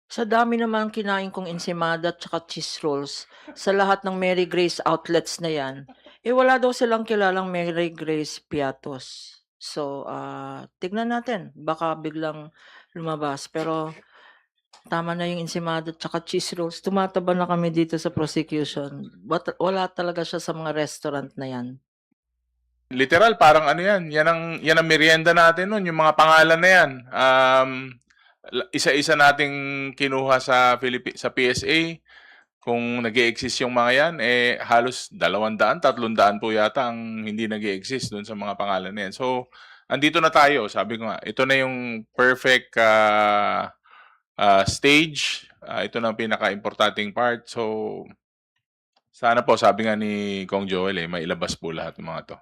Sa dami naman kinain kong ensaymada at tsaka cheese rolls sa lahat ng Mary Grace outlets na 'yan, wala daw silang kilalang Mary Grace Piatos. So, tignan natin baka biglang lumabas. Pero tama na yung ensaymada at tsaka cheese rolls, tumataba na kami dito sa prosecution. Wala talaga siya sa mga restaurant na 'yan. Literal parang ano 'yan ang merienda natin nun, yung mga pangalan na 'yan. Isa-isa nating kinuha sa PSA. Kung nag-e-exist yung mga 'yan, halos 200, 300 po yata ang hindi nag-e-exist dun sa mga pangalan na 'yan. So, andito na tayo, sabi ko nga, ito na yung perfect stage. Ito na ang pinaka-importanting part. So, sana po, sabi nga ni Kong Joel, mailabas po lahat ng mga 'to.